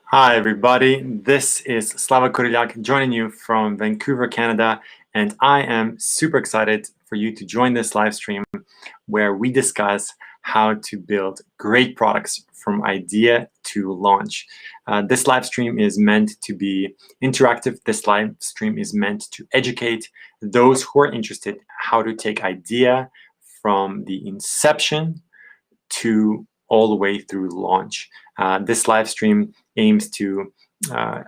Hi, everybody. This is Slava Kurilyak joining you from Vancouver, Canada, and I am super excited for you to join this live stream where we discuss how to build great products from idea to launch. This live stream is meant to be interactive. This live stream is meant to educate those who are interested how to take idea from the inception to all the way through launch. This live stream aims to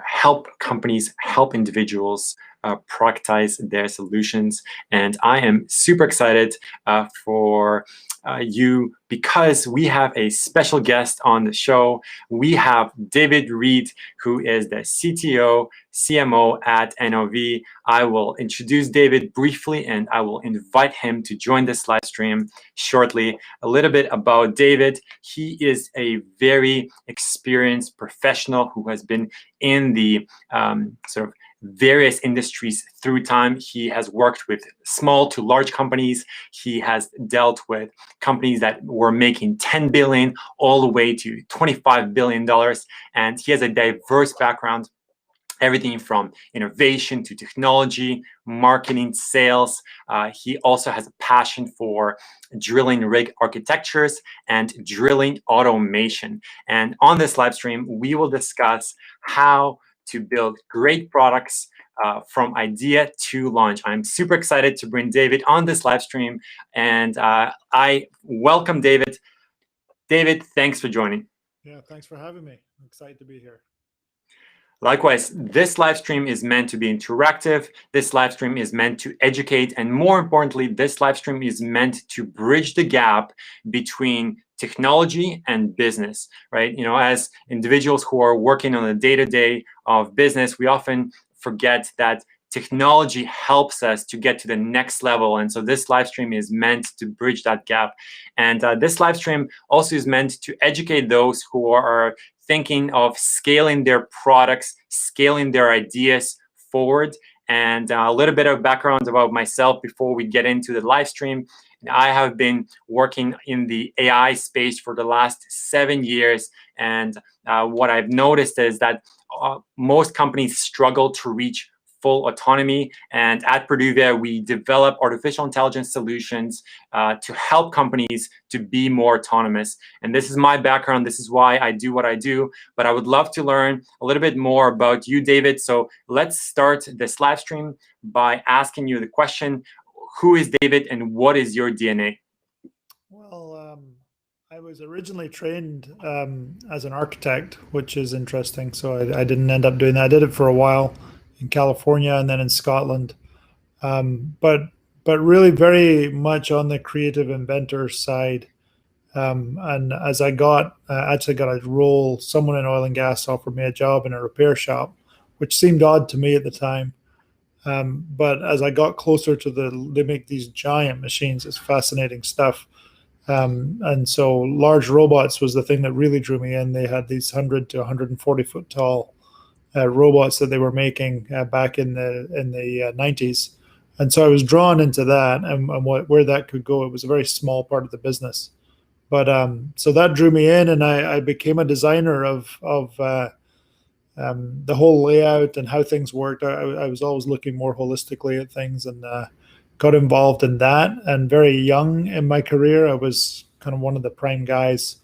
help companies, help individuals productize their solutions. And I am super excited for you because we have a special guest on the show. We have David Reid, who is the CTO, CMO at NOV. I will introduce David briefly and I will invite him to join this live stream shortly. A little bit about David. He is a very experienced professional who has been in the sort of various industries through time. He has worked with small to large companies. He has dealt with companies that were making 10 billion all the way to $25 billion. And he has a diverse background, everything from innovation to technology, marketing, sales. He also has a passion for drilling rig architectures and drilling automation. And on this live stream, we will discuss how to build great products from idea to launch. I'm super excited to bring David on this live stream, and I welcome David. David, thanks for joining. Yeah, thanks for having me. I'm excited to be here. Likewise, this live stream is meant to be interactive. This live stream is meant to educate. And more importantly, this live stream is meant to bridge the gap between technology and business, right? You know, as individuals who are working on the day-to-day of business, we often forget that technology helps us to get to the next level. And so this live stream is meant to bridge that gap. And this live stream also is meant to educate those who are thinking of scaling their products, scaling their ideas forward. And a little bit of background about myself before we get into the live stream. I have been working in the AI space for the last 7 years. And what I've noticed is that most companies struggle to reach full autonomy. And at Produvia, we develop artificial intelligence solutions to help companies to be more autonomous. And this is my background. This is why I do what I do. But I would love to learn a little bit more about you, David. So let's start this live stream by asking you the question, who is David and what is your DNA? Well, I was originally trained as an architect, which is interesting. So I didn't end up doing that. I did it for a while in California and then in Scotland, but really very much on the creative inventor side. And as I actually got a role, someone in oil and gas offered me a job in a repair shop, which seemed odd to me at the time. But as I got closer to they make these giant machines. It's fascinating stuff. And so large robots was the thing that really drew me in. They had these 100 to 140 foot tall robots that they were making back in the 90s. And so I was drawn into that and where that could go. It was a very small part of the business. But so that drew me in, and I became a designer of the whole layout and how things worked. I was always looking more holistically at things and got involved in that. And very young in my career, I was kind of one of the prime guys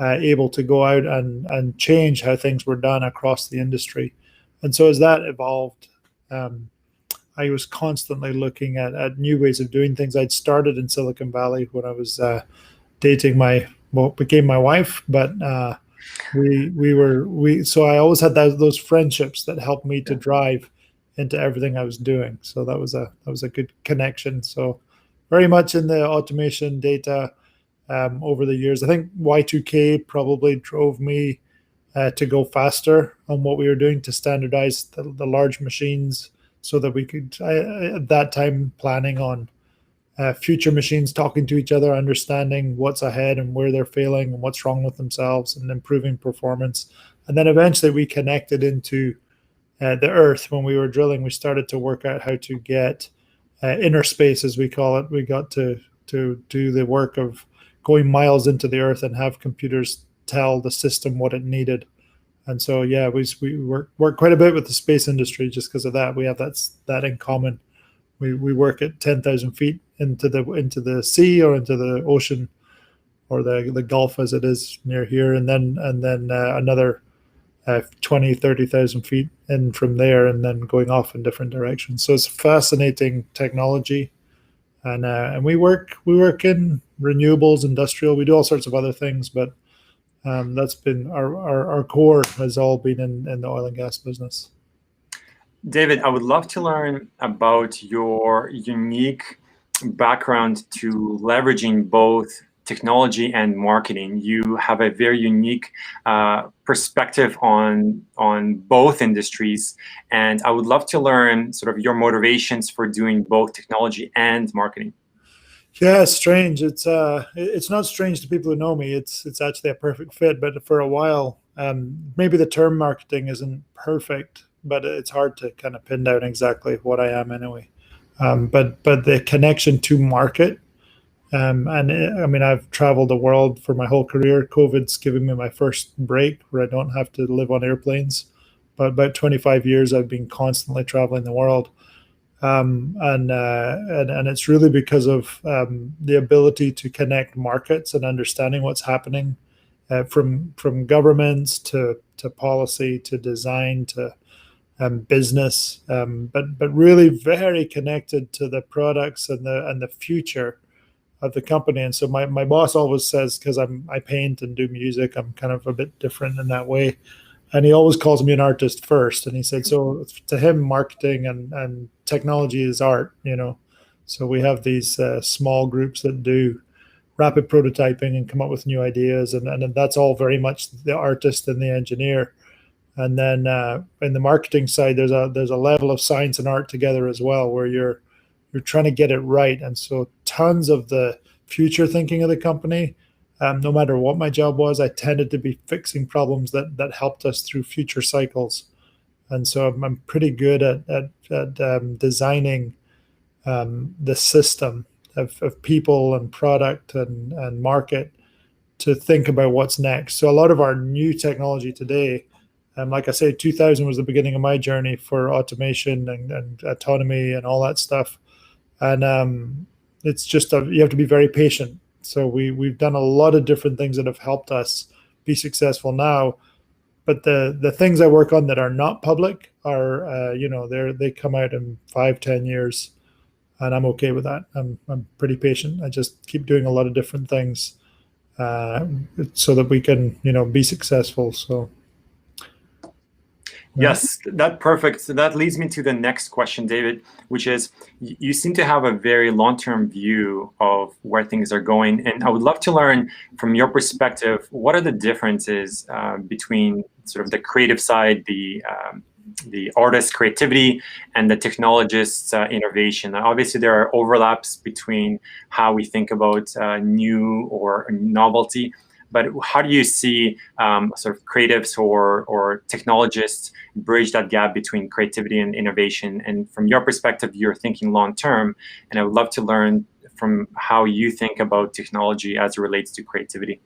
able to go out and change how things were done across the industry. And so as that evolved, I was constantly looking at new ways of doing things. I'd started in Silicon Valley when I was dating what became my wife, but so I always had those friendships that helped me to drive into everything I was doing. So that was a good connection. So very much in the automation data over the years. I think Y2K probably drove me to go faster on what we were doing, to standardize the large machines, so that we could, at that time, planning on future machines talking to each other, understanding what's ahead and where they're failing and what's wrong with themselves, and improving performance. And then eventually we connected into the earth. When we were drilling, we started to work out how to get inner space, as we call it. We got to do the work of going miles into the earth and have computers tell the system what it needed. And so, yeah, we work quite a bit with the space industry just because of that. We have that in common. We work at 10,000 feet into the sea, or into the ocean, or the Gulf as it is near here, and then another 20, 30,000 feet in from there, and then going off in different directions. So it's fascinating technology, and we work in renewables, industrial. We do all sorts of other things, but that's been our core has all been in the oil and gas business. David, I would love to learn about your unique background to leveraging both technology and marketing. You have a very unique perspective on both industries, and I would love to learn sort of your motivations for doing both technology and marketing. Yeah, it's strange. It's not strange to people who know me. It's actually a perfect fit. But for a while, maybe the term marketing isn't perfect, but it's hard to kind of pin down exactly what I am anyway. But the connection to market, and I mean, I've traveled the world for my whole career. COVID's given me my first break where I don't have to live on airplanes. But about 25 years, I've been constantly traveling the world. And it's really because of the ability to connect markets and understanding what's happening, from governments to policy to design to business, but really very connected to the products and the future of the company. And so my boss always says, because I paint and do music, I'm kind of a bit different in that way. And he always calls me an artist first. And he said, so to him, marketing and technology is art, So we have these small groups that do rapid prototyping and come up with new ideas. And that's all very much the artist and the engineer. And then in the marketing side, there's a level of science and art together as well, where you're trying to get it right. And so tons of the future thinking of the company, no matter what my job was, I tended to be fixing problems that helped us through future cycles. And so I'm pretty good at designing the system of people and product and market to think about what's next. So a lot of our new technology today, like I say, 2000 was the beginning of my journey for automation and autonomy and all that stuff. And it's just you have to be very patient. So we've done a lot of different things that have helped us be successful now. But the things I work on that are not public are, they come out in 5-10 years, and I'm okay with that. I'm pretty patient. I just keep doing a lot of different things so that we can, be successful. So. Yes, that's perfect. So that leads me to the next question, David, which is, you seem to have a very long-term view of where things are going. And I would love to learn from your perspective, what are the differences between sort of the creative side, the artist's creativity, and the technologist's innovation? Obviously, there are overlaps between how we think about new or novelty. But how do you see sort of creatives or technologists bridge that gap between creativity and innovation? And from your perspective, you're thinking long term, and I would love to learn from how you think about technology as it relates to creativity.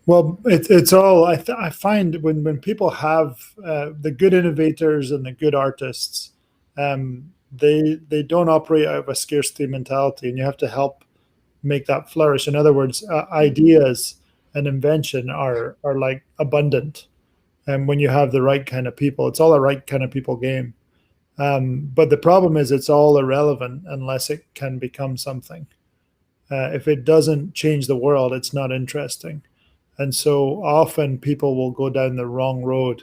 Well, it's all, I find when people have the good innovators and the good artists, they don't operate out of a scarcity mentality, and you have to help make that flourish. In other words, ideas and invention are like abundant, and when you have the right kind of people, it's all a right kind of people game. But the problem is, it's all irrelevant unless it can become something. If it doesn't change the world, it's not interesting. And so often people will go down the wrong road,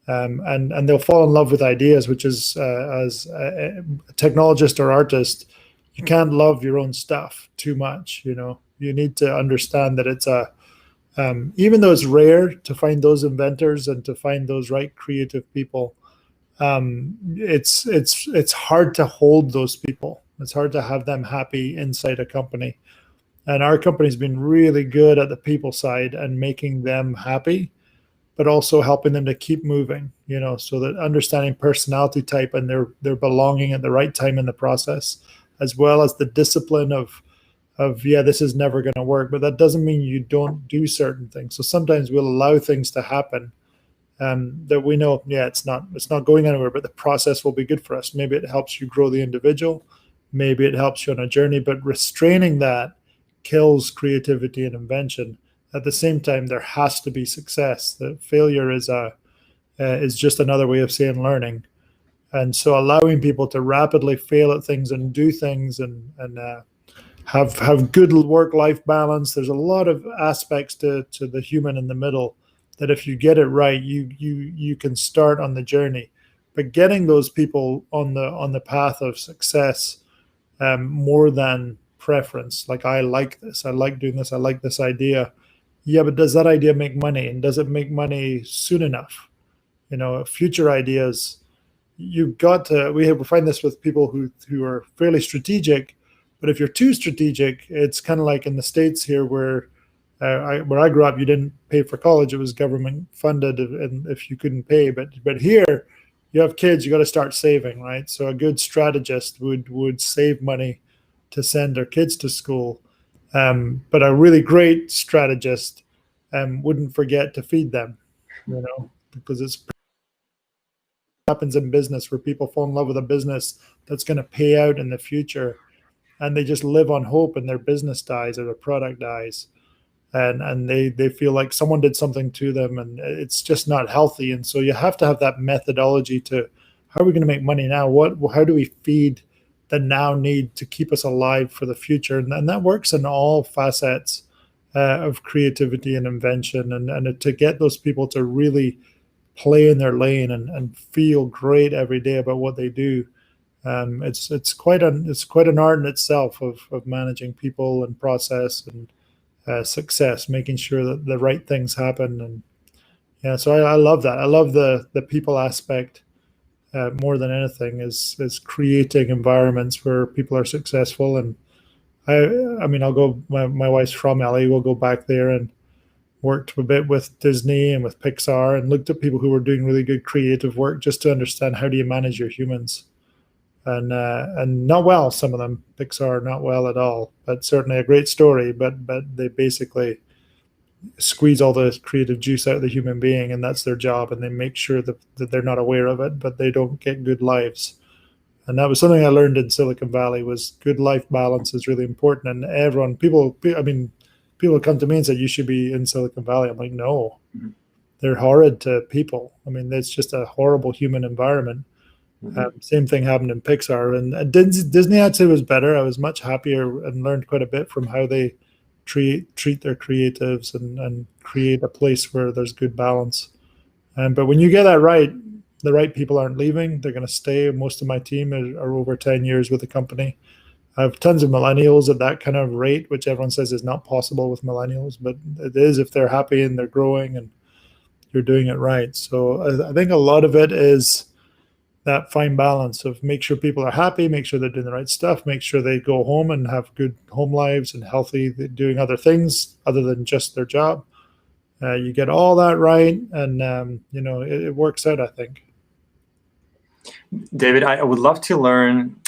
and they'll fall in love with ideas, which is, as a technologist or artist, you can't love your own stuff too much. You need to understand that it's Even though it's rare to find those inventors and to find those right creative people, it's hard to hold those people. It's hard to have them happy inside a company. And our company's been really good at the people side and making them happy, but also helping them to keep moving, so that understanding personality type and their belonging at the right time in the process, as well as the discipline of yeah, this is never going to work, but that doesn't mean you don't do certain things. So sometimes we'll allow things to happen that we know, yeah, it's not going anywhere, but the process will be good for us. Maybe it helps you grow the individual, maybe it helps you on a journey, but restraining that kills creativity and invention. At the same time, there has to be success. The failure is just another way of saying learning. And so allowing people to rapidly fail at things and do things and have good work-life balance. There's a lot of aspects to the human in the middle that if you get it right, you can start on the journey. But getting those people on the path of success, more than preference, like I like this, I like doing this, I like this idea. Yeah, but does that idea make money, and does it make money soon enough? Future ideas. You've got to. We find this with people who are fairly strategic, but if you're too strategic, it's kind of like in the States here, where I grew up, you didn't pay for college; it was government funded, and if you couldn't pay, but here, you have kids, you got to start saving, right? So a good strategist would save money to send their kids to school, but a really great strategist wouldn't forget to feed them, because it's happens in business where people fall in love with a business that's going to pay out in the future, and they just live on hope, and their business dies or their product dies, and they feel like someone did something to them, and it's just not healthy. And so you have to have that methodology to, how are we going to make money now? How do we feed the now need to keep us alive for the future? And that works in all facets of creativity and invention, and to get those people to really play in their lane and feel great every day about what they do. It's quite an art in itself of managing people and process and success, making sure that the right things happen. And yeah, so I love that. I love the people aspect more than anything, is creating environments where people are successful. And I mean, I'll go. My wife's from LA. We'll go back there and worked a bit with Disney and with Pixar, and looked at people who were doing really good creative work just to understand, how do you manage your humans. And not well, some of them. Pixar, not well at all, but certainly a great story. But they basically squeeze all the creative juice out of the human being, and that's their job. And they make sure that they're not aware of it, but they don't get good lives. And that was something I learned in Silicon Valley, was good life balance is really important. And people come to me and say, you should be in Silicon Valley. I'm like, no, they're horrid to people. I mean, it's just a horrible human environment. Same thing happened in Pixar. And Disney, I'd say, was better. I was much happier and learned quite a bit from how they treat their creatives and create a place where there's good balance. But when you get that right, the right people aren't leaving. They're going to stay. Most of my team are over 10 years with the company. I have tons of millennials at that kind of rate, which everyone says is not possible with millennials, but it is if they're happy and they're growing and you're doing it right. So I think a lot of it is that fine balance of make sure people are happy, make sure they're doing the right stuff, make sure they go home and have good home lives and healthy, doing other things other than just their job. You get all that right, and it works out, I think. David, I would love to learn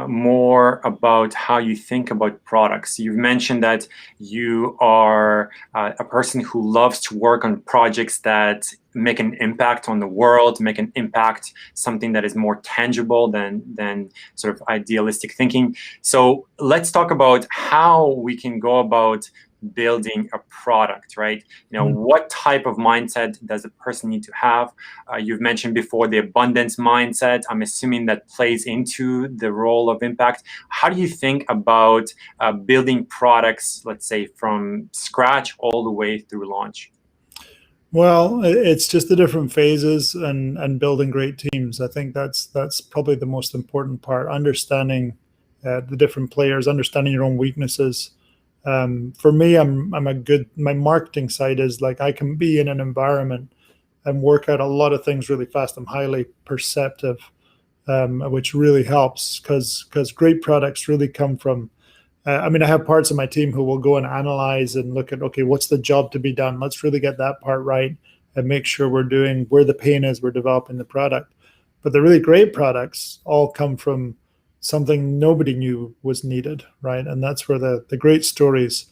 more about how you think about products. You've mentioned that you are a person who loves to work on projects that make an impact on the world, make an impact, something that is more tangible than sort of idealistic thinking. So let's talk about how we can go about building a product, right? What type of mindset does a person need to have? You've mentioned before the abundance mindset. I'm assuming that plays into the role of impact. How do you think about building products, let's say, from scratch all the way through launch? Well, it's just the different phases and building great teams. I think that's probably the most important part, understanding the different players, understanding your own weaknesses, For me, my marketing side is like I can be in an environment and work out a lot of things really fast. I'm highly perceptive, which really helps because great products really come from. I mean, I have parts of my team who will go and analyze and look at, okay, what's the job to be done? Let's really get that part right and make sure we're doing where the pain is, we're developing the product. But the really great products all come from something nobody knew was needed, right? And that's where the great stories,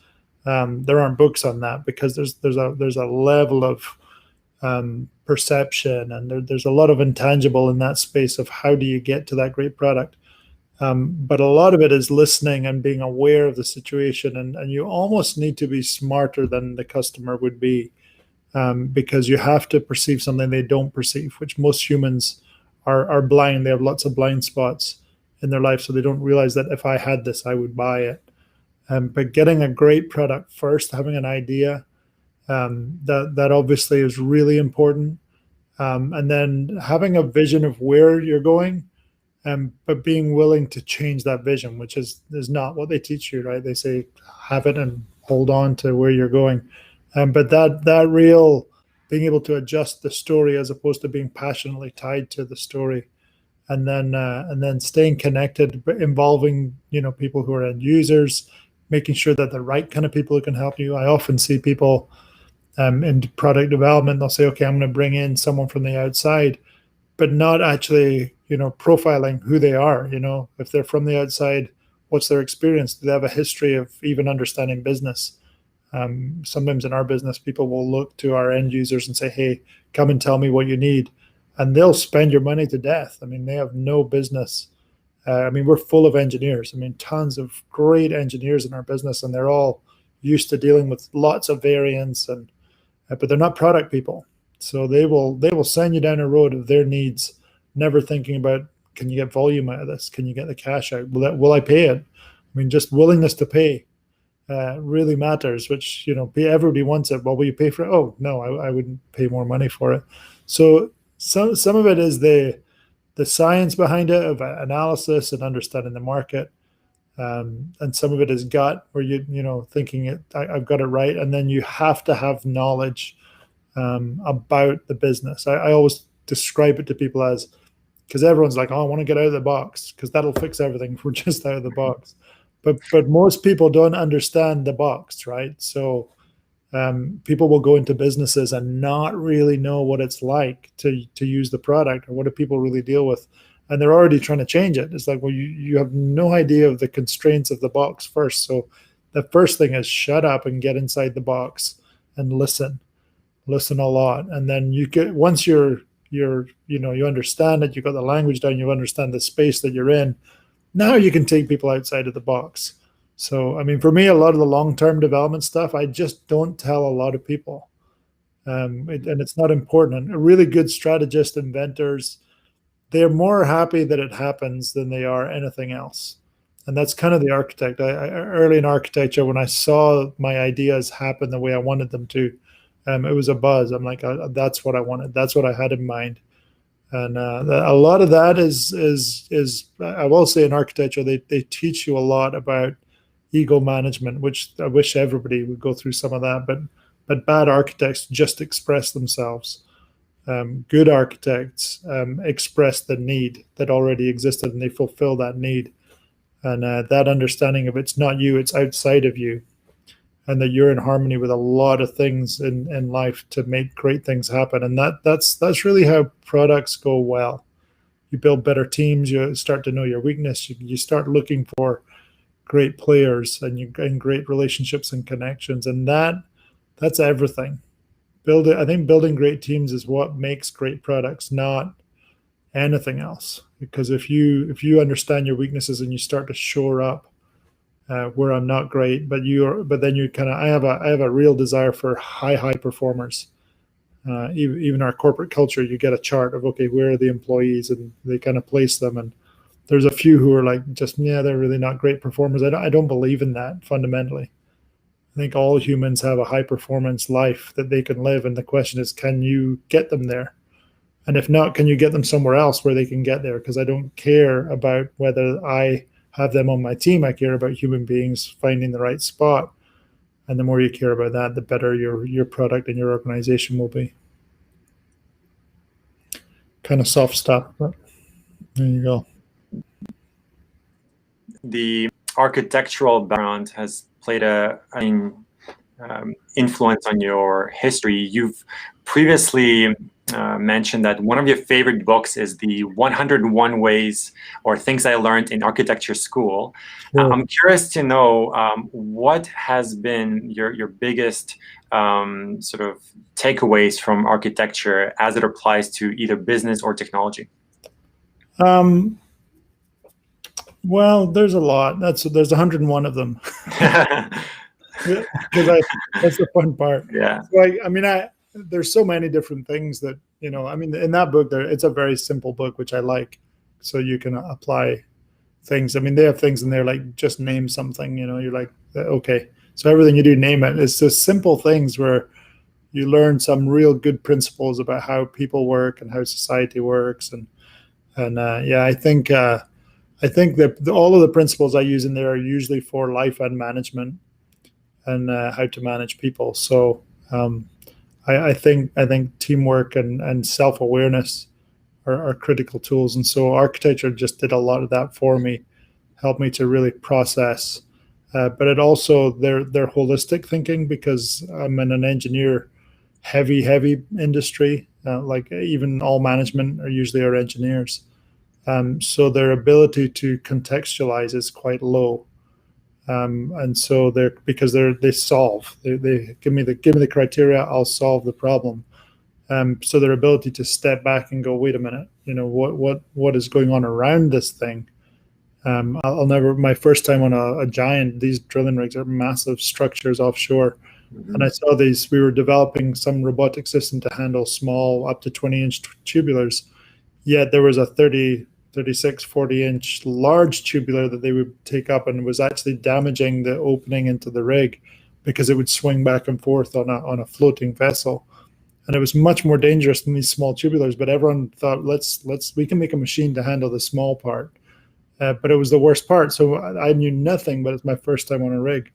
there aren't books on that because there's a level of perception and there's a lot of intangible in that space of how do you get to that great product. But a lot of it is listening and being aware of the situation. And you almost need to be smarter than the customer would be because you have to perceive something they don't perceive, which most humans are blind. They have lots of blind spots in their life. So they don't realize that if I had this, I would buy it. But getting a great product first, having an idea, that obviously is really important. And then having a vision of where you're going, but being willing to change that vision, which is not what they teach you, right? They say have it and hold on to where you're going, but that real being able to adjust the story as opposed to being passionately tied to the story, and then staying connected, involving people who are end users, making sure that the right kind of people who can help you. I often see people in product development. They'll say, okay, I'm going to bring in someone from the outside, but not actually, profiling who they are. If they're from the outside, what's their experience? Do they have a history of even understanding business? Sometimes in our business, people will look to our end users and say, hey, come and tell me what you need. And they'll spend your money to death. I mean, they have no business. I mean, we're full of engineers. I mean, tons of great engineers in our business, and they're all used to dealing with lots of variants, but they're not product people. So they will send you down a road of their needs, never thinking about, can you get volume out of this? Can you get the cash out? Will I pay it? I mean, just willingness to pay really matters, which, everybody wants it. Well, will you pay for it? Oh, no, I wouldn't pay more money for it. So some of it is the science behind it of analysis and understanding the market. And some of it is gut, where thinking I've got it right. And then you have to have knowledge about the business. I always describe it to people as, because everyone's like, oh, I want to get out of the box because that'll fix everything if we're just out of the box. But most people don't understand the box, right? So people will go into businesses and not really know what it's like to use the product, or what do people really deal with, and they're already trying to change it. It's like, well, you have no idea of the constraints of the box first. So the first thing is shut up and get inside the box and listen a lot. And then once you understand it, you got the language down, you understand the space that you're in, now you can take people outside of the box. So, I mean, for me, a lot of the long-term development stuff, I just don't tell a lot of people. And it's not important. And a really good strategist, inventors, they're more happy that it happens than they are anything else. And that's kind of the architect. Early in architecture, when I saw my ideas happen the way I wanted them to, it was a buzz. I'm like, that's what I wanted. That's what I had in mind. And a lot of that is I will say in architecture, they teach you a lot about ego management, which I wish everybody would go through some of that. But bad architects just express themselves. Good architects express the need that already existed, and they fulfill that need. And that understanding of it's not you, it's outside of you, and that you're in harmony with a lot of things in life to make great things happen. And that's really how products go well. You build better teams, you start to know your weakness, you start looking for great players, and you gain great relationships and connections, and that's everything. I think building great teams is what makes great products, not anything else. Because if you understand your weaknesses and you start to shore up where I'm not great, but then you kind of, I have a real desire for high performers. Even our corporate culture, you get a chart of, okay, where are the employees, and they kind of place them. And there's a few who are like, they're really not great performers. I don't believe in that fundamentally. I think all humans have a high performance life that they can live. And the question is, can you get them there? And if not, can you get them somewhere else where they can get there? Because I don't care about whether I have them on my team. I care about human beings finding the right spot. And the more you care about that, the better your product and your organization will be. Kind of soft stuff, but there you go. The architectural background has played influence on your history. You've previously mentioned that one of your favorite books is the 101 Ways or Things I Learned in Architecture School. Sure. I'm curious to know what has been your biggest sort of takeaways from architecture as it applies to either business or technology? Well, there's a lot. There's 101 of them. Because that's the fun part. Yeah. So there's so many different things that, in that book it's a very simple book, which I like. So you can apply things. They have things in there like just name something, you're like, okay. So everything you do, name it. It's just simple things where you learn some real good principles about how people work and how society works. I think that all of the principles I use in there are usually for life and management and how to manage people. So I think teamwork and self-awareness are critical tools. And so architecture just did a lot of that for me, helped me to really process. But it also, they're holistic thinking, because I'm in an engineer heavy industry. Like even all management are usually our engineers. So their ability to contextualize is quite low. And so they solve. They give me the criteria, I'll solve the problem. So their ability to step back and go, wait a minute, what is going on around this thing? I'll never. My first time on a giant. These drilling rigs are massive structures offshore, and I saw these. We were developing some robotic system to handle small, up to 20-inch tubulars. Yet there was a 30, 36, 40-inch large tubular that they would take up, and was actually damaging the opening into the rig because it would swing back and forth on a floating vessel, and it was much more dangerous than these small tubulars. But everyone thought, we can make a machine to handle the small part. But it was the worst part. So I knew nothing, but it's my first time on a rig.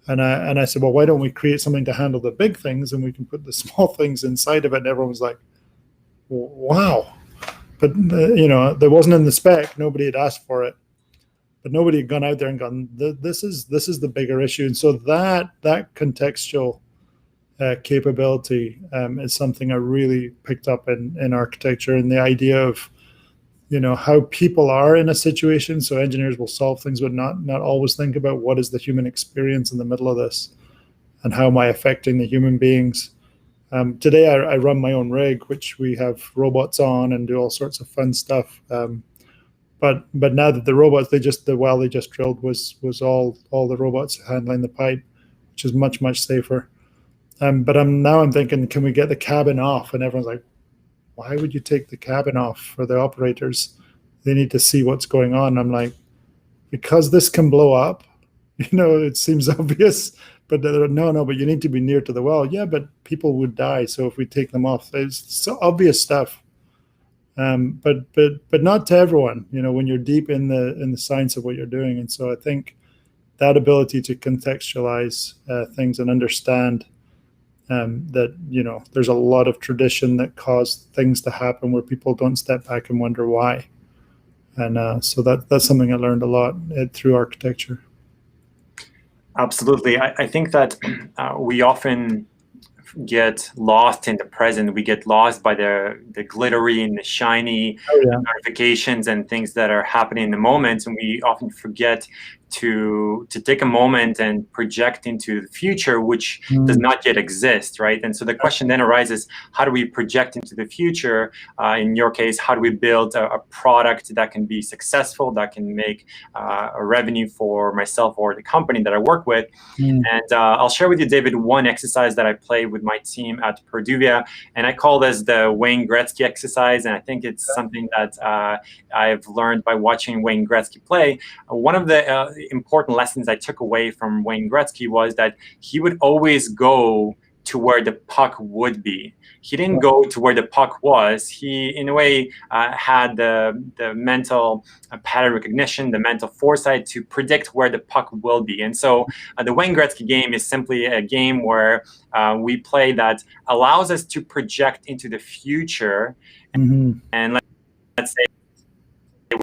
And I said, well, why don't we create something to handle the big things, and we can put the small things inside of it? And everyone was like, wow. But, there wasn't in the spec. Nobody had asked for it. But nobody had gone out there and gone, this is the bigger issue. And so that contextual capability is something I really picked up in architecture, and the idea of, how people are in a situation. So engineers will solve things, but not always think about what is the human experience in the middle of this, and how am I affecting the human beings. Today I run my own rig, which we have robots on and do all sorts of fun stuff. But now that the robots, the well they just drilled was all the robots handling the pipe, which is much safer. But I'm thinking, can we get the cabin off? And everyone's like, why would you take the cabin off for the operators? They need to see what's going on. I'm like, because this can blow up. It seems obvious, but no, but you need to be near to the well. Yeah, but people would die. So if we take them off, it's so obvious stuff. But not to everyone, when you're deep in the science of what you're doing. And so I think that ability to contextualize things and understand that there's a lot of tradition that caused things to happen where people don't step back and wonder why. And so that's something I learned a lot through architecture. Absolutely. I think that we often get lost in the present. We get lost by the glittery and the shiny notifications and things that are happening in the moment, and we often forget to take a moment and project into the future, which does not yet exist, right? And so the question then arises, how do we project into the future? In your case, how do we build a product that can be successful, that can make a revenue for myself or the company that I work with? And I'll share with you, David, one exercise that I play with my team at Produvia, and I call this the Wayne Gretzky exercise, and I think it's something that I've learned by watching Wayne Gretzky play. One of the important lessons I took away from Wayne Gretzky was that he would always go to where the puck would be. He didn't go to where the puck was. He, in a way, had the mental pattern recognition, the mental foresight to predict where the puck will be. And so the Wayne Gretzky game is simply a game where we play that allows us to project into the future. And let's say we're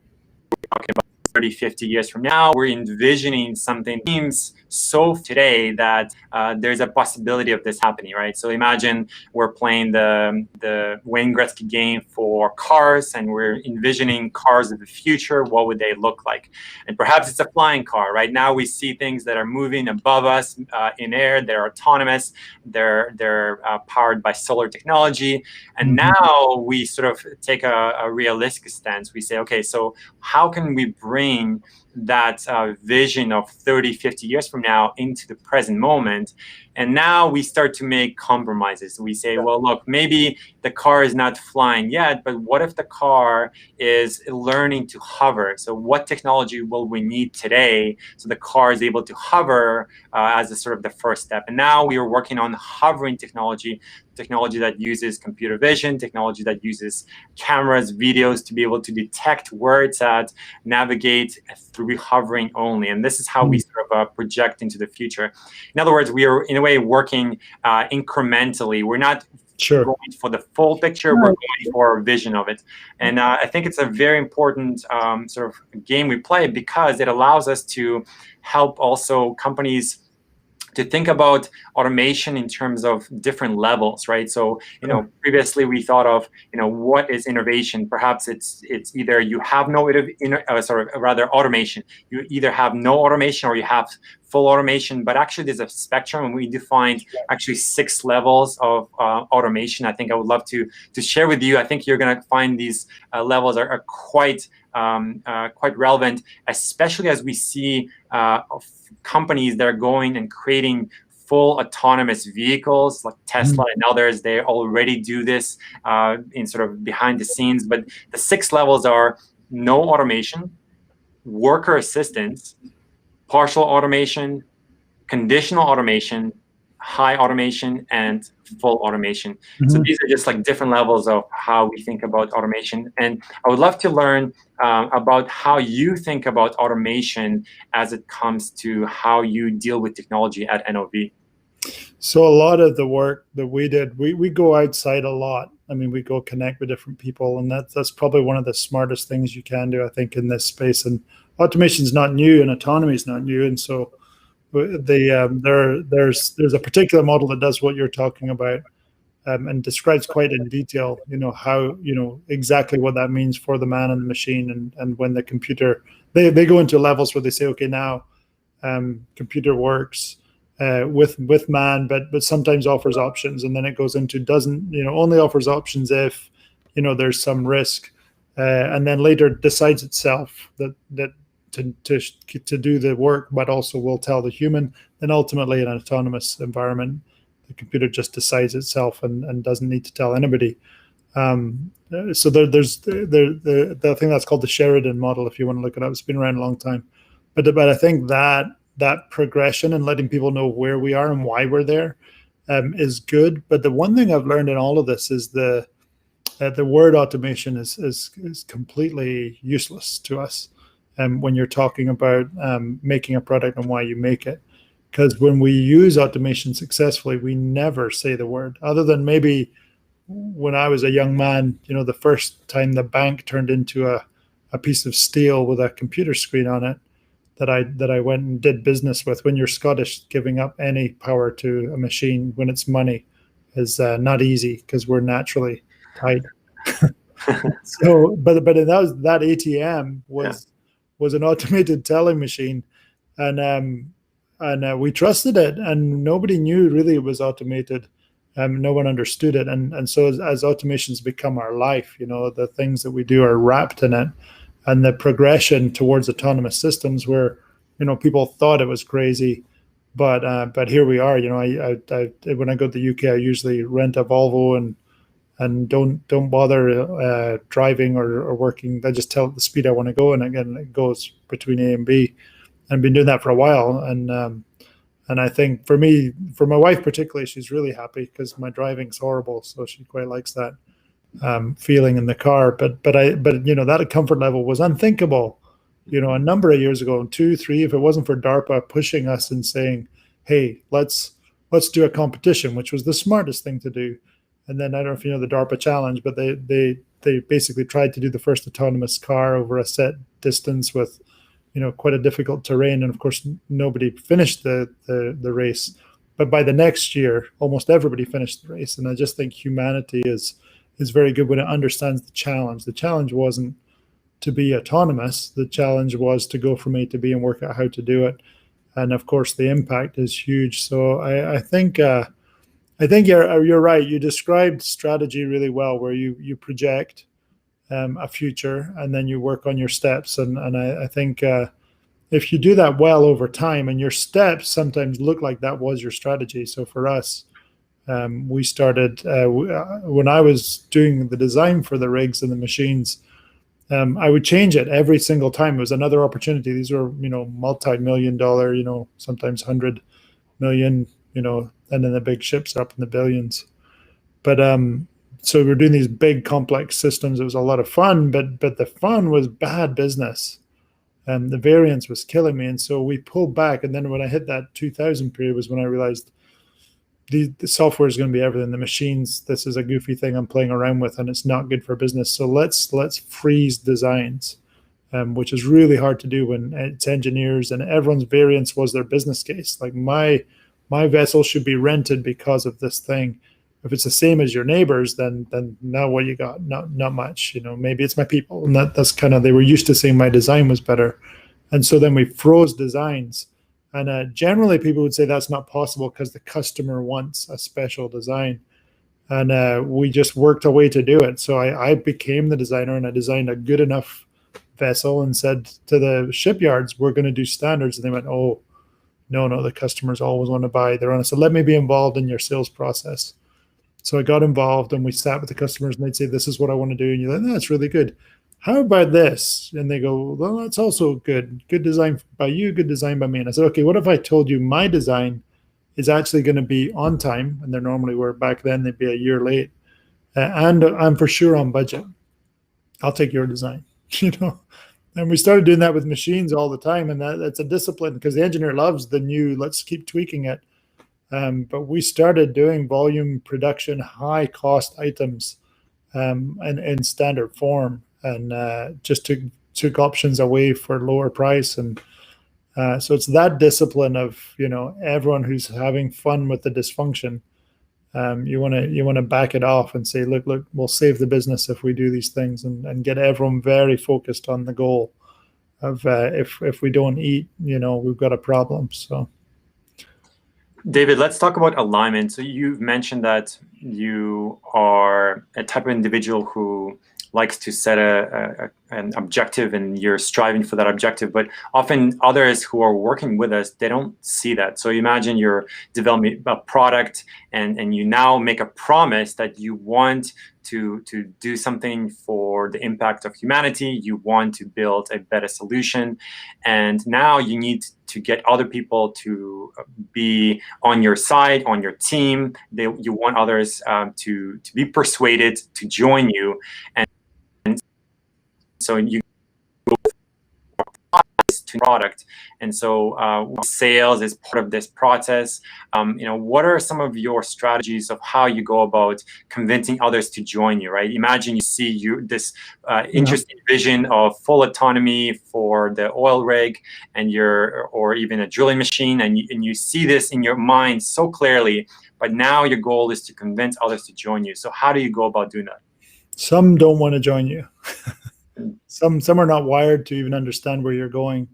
talking about 30, 50 years from now, we're envisioning something that seems so today that there's a possibility of this happening, right? So imagine we're playing the Wayne Gretzky game for cars, and we're envisioning cars of the future. What would they look like? And perhaps it's a flying car. Right now we see things that are moving above us in air. They're autonomous. They're powered by solar technology. And now we sort of take a realistic stance. We say, okay, so how can we bring that vision of 30, 50 years from now into the present moment? And now we start to make compromises. We say, well, look, maybe the car is not flying yet, but what if the car is learning to hover? So what technology will we need today so the car is able to hover as a sort of the first step? And now we are working on hovering technology that uses computer vision, technology that uses cameras, videos to be able to detect where it's at, navigate through hovering only. And this is how we sort of project into the future. In other words, we are in a way working incrementally. We're not going for the full picture, we're going for a vision of it. And I think it's a very important sort of game we play because it allows us to help also companies to think about automation in terms of different levels, right? So, previously we thought of, what is innovation? Perhaps it's either you have no automation. You either have no automation or you have full automation, but actually there's a spectrum, and we defined actually 6 levels of automation. I think I would love to share with you. I think you're going to find these levels are quite relevant, especially as we see companies that are going and creating full autonomous vehicles like Tesla and others. They already do this in sort of behind the scenes. But the 6 levels are no automation, worker assistance, partial automation, conditional automation, high automation, and full automation. So these are just like different levels of how we think about automation. And I would love to learn about how you think about automation as it comes to how you deal with technology at NOV. So a lot of the work that we did, we go outside a lot. I mean, we go connect with different people, and that's probably one of the smartest things you can do, I think, in this space. And automation is not new, and autonomy is not new, and so there's a particular model that does what you're talking about, and describes quite in detail, how, exactly what that means for the man and the machine, and when the computer, they go into levels where they say, okay, now computer works with man, but sometimes offers options, and then it goes into only offers options if there's some risk, and then later decides itself that to do the work, but also will tell the human. Then ultimately, in an autonomous environment, the computer just decides itself and doesn't need to tell anybody. So there's the thing that's called the Sheridan model, if you want to look it up. It's been around a long time, but I think that progression and letting people know where we are and why we're there is good. But the one thing I've learned in all of this is the word automation is completely useless to us. When you're talking about making a product and why you make it. Because when we use automation successfully, we never say the word, other than maybe when I was a young man, the first time the bank turned into a piece of steel with a computer screen on it that I went and did business with. When you're Scottish, giving up any power to a machine when it's money is not easy, because we're naturally tight. So, but that ATM was an automated telling machine, and we trusted it, and nobody knew really it was automated. No one understood it, and so as automation's become our life, the things that we do are wrapped in it, and the progression towards autonomous systems, where people thought it was crazy, but here we are. I when I go to the UK, I usually rent a Volvo and don't bother driving or working. I just tell it the speed I want to go, and again, it goes between A and B. I've been doing that for a while, and And I think for me, for my wife particularly, she's really happy because my driving's horrible, so she quite likes that feeling in the car. But that comfort level was unthinkable, a number of years ago, 2, 3. If it wasn't for DARPA pushing us and saying, "Hey, let's do a competition," which was the smartest thing to do. And then I don't know if you know the DARPA challenge, but they basically tried to do the first autonomous car over a set distance with quite a difficult terrain, and of course nobody finished the race. But by the next year, almost everybody finished the race. And I just think humanity is very good when it understands the challenge. The challenge wasn't to be autonomous. The challenge was to go from A to B and work out how to do it. And of course, the impact is huge. So I think you're right. You described strategy really well, where you project a future and then you work on your steps. And I think if you do that well over time, and your steps sometimes look like that was your strategy. So for us, we started when I was doing the design for the rigs and the machines. I would change it every single time. It was another opportunity. These were, multi-million-dollar, sometimes 100 million, and then the big ships are up in the billions. But so we were doing these big complex systems. It was a lot of fun, but the fun was bad business. And the variance was killing me. And so we pulled back. And then when I hit that 2000 period was when I realized the software is going to be everything. The machines, this is a goofy thing I'm playing around with, and it's not good for business. So let's freeze designs, which is really hard to do when it's engineers and everyone's variance was their business case. Like my vessel should be rented because of this thing. If it's the same as your neighbors, then now what you got? Not much. Maybe it's my people, and that's kind of, they were used to saying my design was better, and so then we froze designs. And generally, people would say that's not possible because the customer wants a special design. And we just worked a way to do it. So I became the designer, and I designed a good enough vessel and said to the shipyards, we're going to do standards. And they went, oh, no, the customers always want to buy their own. So let me be involved in your sales process. So I got involved, and we sat with the customers, and they'd say, this is what I want to do. And you're like, no, that's really good. How about this? And they go, well, that's also good. Good design by you, good design by me. And I said, okay, what if I told you my design is actually going to be on time? And they normally were, back then, they'd be a year late. And I'm for sure on budget. I'll take your design, And we started doing that with machines all the time. And that's a discipline, because the engineer loves the new, let's keep tweaking it. But we started doing volume production, high cost items in standard form, and just took options away for lower price. And so it's that discipline of, everyone who's having fun with the dysfunction. You want to back it off and say, look, we'll save the business if we do these things, and get everyone very focused on the goal of if we don't eat, we've got a problem. So. David, let's talk about alignment. So you've mentioned that you are a type of individual who likes to set an objective, and you're striving for that objective. But often others who are working with us, they don't see that. So imagine you're developing a product, and you now make a promise that you want to do something for the impact of humanity. You want to build a better solution. And now you need to get other people to be on your side, on your team. You want others to be persuaded to join you. And so you go to product. And so sales is part of this process. What are some of your strategies of how you go about convincing others to join you, right? Imagine you see this interesting vision of full autonomy for the oil rig or even a drilling machine, and you see this in your mind so clearly, but now your goal is to convince others to join you. So how do you go about doing that? Some don't want to join you. Some are not wired to even understand where you're going.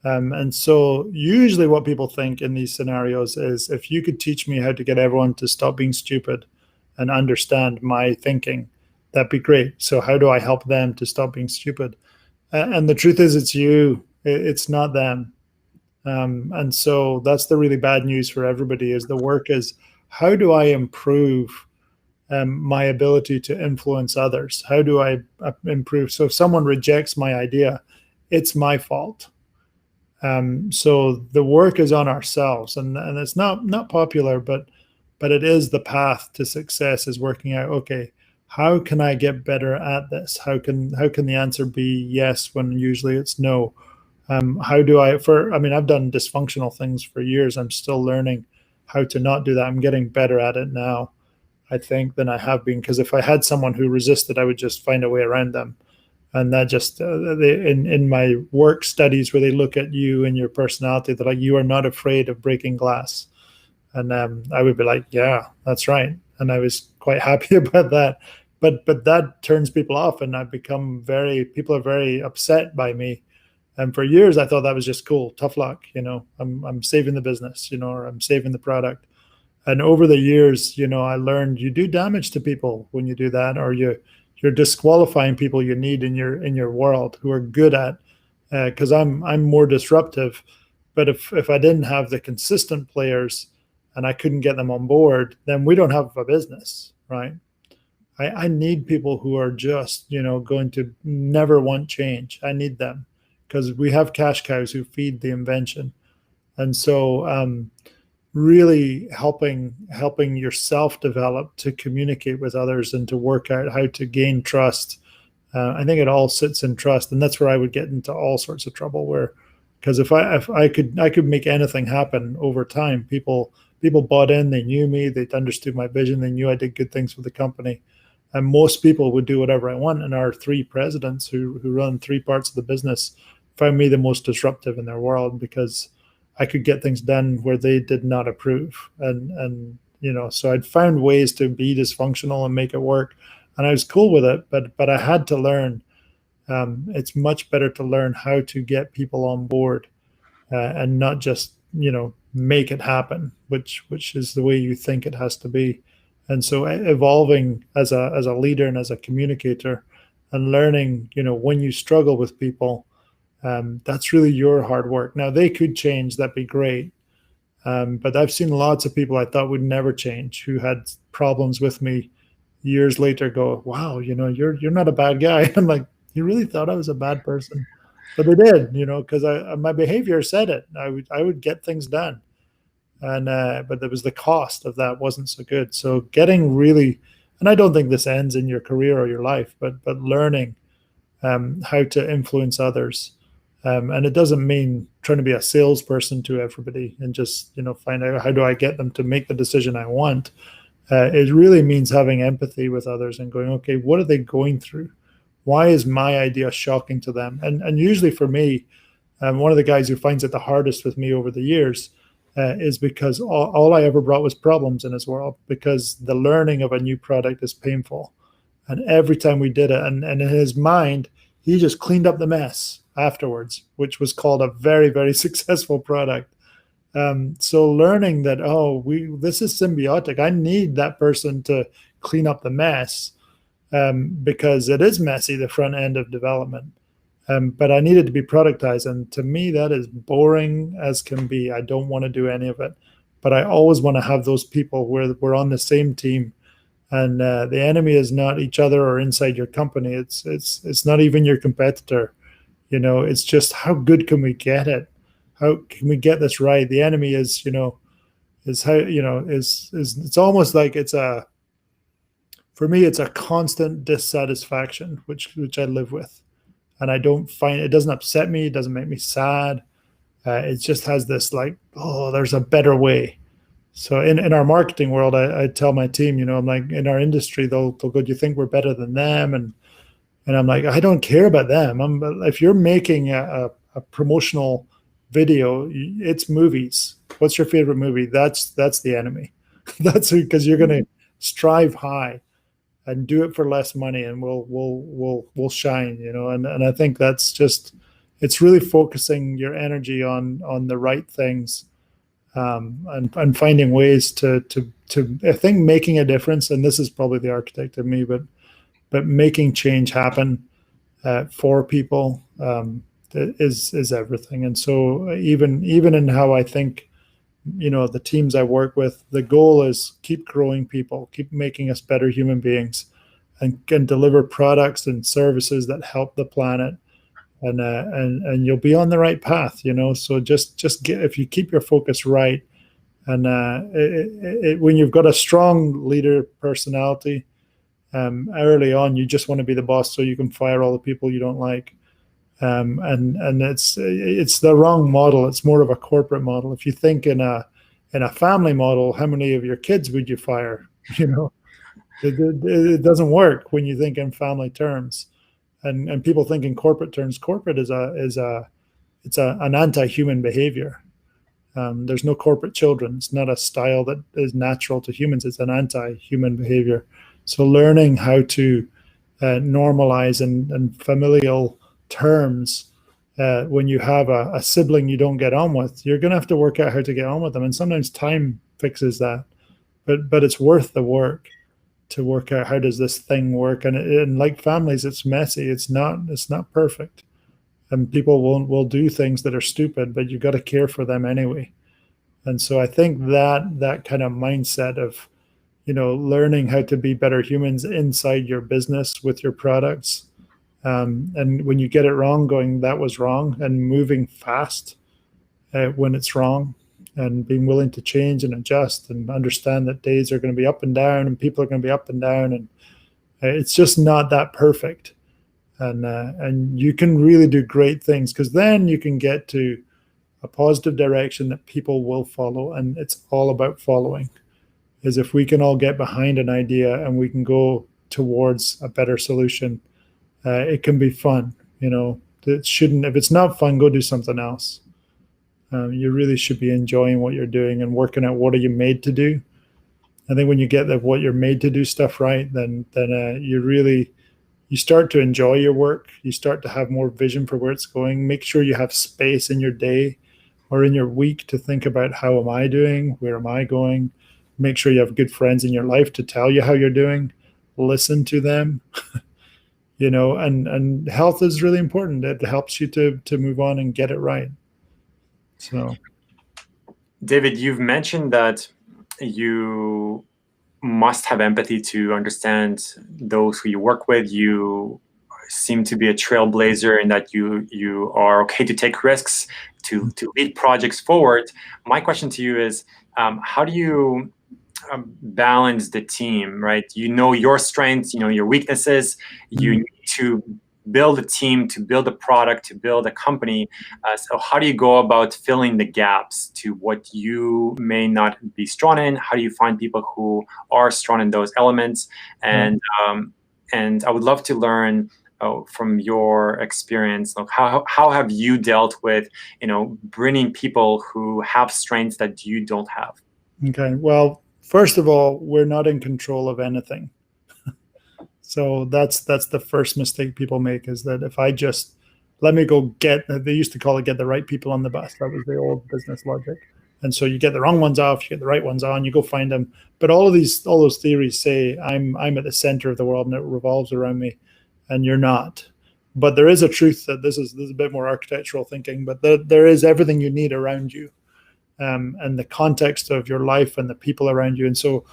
And so usually what people think in these scenarios is, if you could teach me how to get everyone to stop being stupid and understand my thinking, that'd be great. So how do I help them to stop being stupid? And the truth is, it's you. It's not them. And so that's the really bad news for everybody, is the work is, how do I improve my ability to influence others? How do I improve? So if someone rejects my idea, it's my fault. So the work is on ourselves, and it's not popular, but it is the path to success, is working out, okay, how can I get better at this? How can the answer be yes when usually it's no? How do I mean, I've done dysfunctional things for years. I'm still learning how to not do that. I'm getting better at it now, I think, than I have been, because if I had someone who resisted, I would just find a way around them. And that just in my work studies, where they look at you and your personality, they're like, you are not afraid of breaking glass. And I would be like, yeah, that's right. And I was quite happy about that. But that turns people off, and I've become people are very upset by me. And for years, I thought that was just cool, tough luck. I'm saving the business, or I'm saving the product. And over the years, I learned you do damage to people when you do that, or you're disqualifying people you need in your world, who are good at, because I'm more disruptive. But if I didn't have the consistent players and I couldn't get them on board, then we don't have a business, right? I need people who are just, going to never want change. I need them, because we have cash cows who feed the invention. And so really helping yourself develop to communicate with others and to work out how to gain trust. I think it all sits in trust, and that's where I would get into all sorts of trouble. Where, because if I could make anything happen over time, people bought in, they knew me, they understood my vision, they knew I did good things for the company, and most people would do whatever I want. And our three presidents who run three parts of the business found me the most disruptive in their world, because I could get things done where they did not approve. And so I'd found ways to be dysfunctional and make it work. And I was cool with it, but I had to learn. It's much better to learn how to get people on board, and not just, make it happen, which is the way you think it has to be. And so evolving as a leader and as a communicator, and learning, when you struggle with people, that's really your hard work. Now, they could change, that'd be great. But I've seen lots of people I thought would never change, who had problems with me years later, go, wow, you're not a bad guy. I'm like, you really thought I was a bad person? But they did, because my behavior said it. I would get things done. And but there was the cost of that wasn't so good. So getting really, and I don't think this ends in your career or your life, but learning how to influence others. And it doesn't mean trying to be a salesperson to everybody and just, find out how do I get them to make the decision I want. It really means having empathy with others and going, okay, what are they going through? Why is my idea shocking to them? And usually for me, one of the guys who finds it the hardest with me over the years is because all I ever brought was problems in his world, because the learning of a new product is painful. And every time we did it, and in his mind, he just cleaned up the mess afterwards, which was called a very, very successful product. So learning that, this is symbiotic. I need that person to clean up the mess, because it is messy, the front end of development. But I need it to be productized. And to me, that is boring as can be. I don't want to do any of it. But I always want to have those people where we're on the same team. And the enemy is not each other or inside your company. It's not even your competitor. It's just, how good can we get it? How can we get this right? The enemy is, is how, is it's almost like for me, it's a constant dissatisfaction, which I live with. And I don't find, it doesn't upset me. It doesn't make me sad. It just has this like, oh, there's a better way. So in our marketing world, I tell my team, I'm like, in our industry, they'll go, do you think we're better than them? And I'm like, I don't care about them. If you're making a promotional video, it's movies. What's your favorite movie? That's the enemy. That's because you're going to strive high and do it for less money, and we'll shine. And I think that's just, it's really focusing your energy on the right things, and finding ways to I think making a difference. And this is probably the architect of me, but making change happen for people is everything. And so even in how I think, the teams I work with, the goal is keep growing people, keep making us better human beings, and can deliver products and services that help the planet, and you'll be on the right path, So just get, if you keep your focus right, and when you've got a strong leader personality, early on, you just want to be the boss so you can fire all the people you don't like. And it's the wrong model. It's more of a corporate model. If you think in a family model, how many of your kids would you fire? It doesn't work when you think in family terms, and people think in corporate terms. Corporate is an anti-human behavior. There's no corporate children. It's not a style that is natural to humans. It's an anti-human behavior. So learning how to normalize and familial terms when you have a sibling you don't get on with, you're going to have to work out how to get on with them. And sometimes time fixes that, but it's worth the work to work out how does this thing work. And like families, it's messy. It's not perfect. And people will do things that are stupid, but you've got to care for them anyway. And so I think that kind of mindset of, learning how to be better humans inside your business with your products. And when you get it wrong, going, that was wrong, and moving fast when it's wrong, and being willing to change and adjust and understand that days are going to be up and down and people are going to be up and down. And it's just not that perfect. And you can really do great things, because then you can get to a positive direction that people will follow. And it's all about following. Is if we can all get behind an idea and we can go towards a better solution, it can be fun. It shouldn't. If it's not fun, go do something else. You really should be enjoying what you're doing and working out what are you made to do. I think when you get that what you're made to do stuff right, then you start to enjoy your work. You start to have more vision for where it's going. Make sure you have space in your day or in your week to think about, how am I doing? Where am I going? Make sure you have good friends in your life to tell you how you're doing. Listen to them. And health is really important. It helps you to move on and get it right. So, David, you've mentioned that you must have empathy to understand those who you work with. You seem to be a trailblazer in that you are okay to take risks, to lead projects forward. My question to you is, how do you balance the team, right? Your strengths, your weaknesses. You need to build a team, to build a product, to build a company. So how do you go about filling the gaps to what you may not be strong in? How do you find people who are strong in those elements? And I would love to learn from your experience, how have you dealt with, bringing people who have strengths that you don't have? Okay, well, first of all, we're not in control of anything. So that's the first mistake people make, is that if I just let me go they used to call it get the right people on the bus. That was the old business logic. And so you get the wrong ones off, you get the right ones on, you go find them. But all those theories say I'm at the center of the world and it revolves around me, and you're not. But there is a truth that this is a bit more architectural thinking, but there is everything you need around you, and the context of your life and the people around you. And so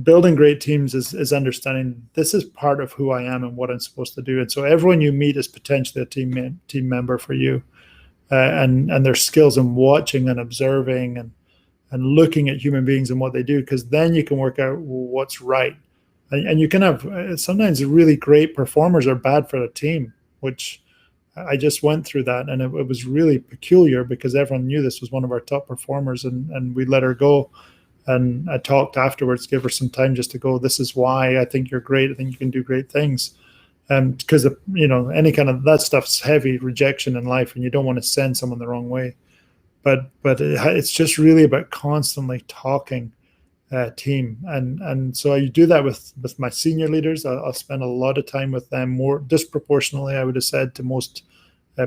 building great teams is understanding this is part of who I am and what I'm supposed to do. And so everyone you meet is potentially a team member for you, and their skills in watching and observing and looking at human beings and what they do, because then you can work out what's right. And you can have sometimes really great performers are bad for the team, which I just went through that, and it was really peculiar because everyone knew this was one of our top performers, and we let her go. And I talked afterwards, give her some time just to go, this is why I think you're great. I think you can do great things. Because, any kind of that stuff's heavy rejection in life, and you don't want to send someone the wrong way. But it's just really about constantly talking team. And so I do that with my senior leaders. I'll spend a lot of time with them, more disproportionately, I would have said, to most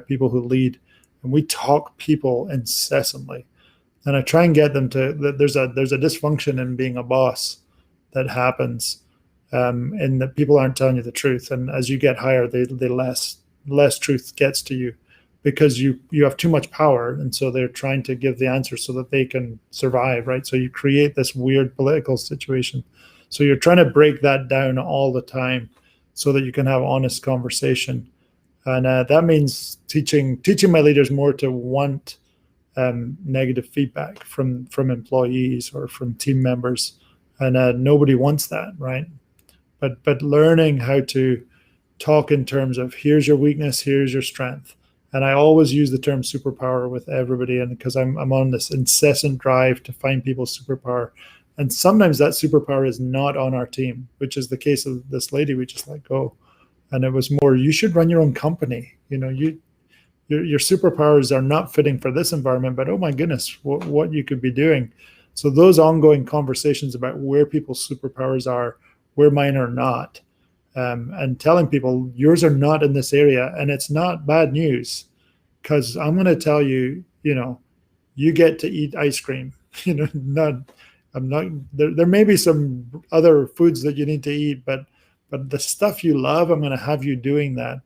people who lead. And we talk people incessantly. And I try and get them there's a dysfunction in being a boss that happens, in that people aren't telling you the truth. And as you get higher, the less truth gets to you, because you have too much power. And so they're trying to give the answer so that they can survive, right? So you create this weird political situation. So you're trying to break that down all the time so that you can have honest conversation. And that means teaching my leaders more to want negative feedback from employees or from team members, and nobody wants that, right? But learning how to talk in terms of here's your weakness, here's your strength. And I always use the term superpower with everybody, and because I'm on this incessant drive to find people's superpower. And sometimes that superpower is not on our team, which is the case of this lady we just let go. And it was more, you should run your own company. Your superpowers are not fitting for this environment, but oh my goodness, what you could be doing. So those ongoing conversations about where people's superpowers are, where mine are not, and telling people yours are not in this area, and it's not bad news, because I'm going to tell you, you get to eat ice cream. Not I'm not there may be some other foods that you need to eat, but the stuff you love, I'm going to have you doing that.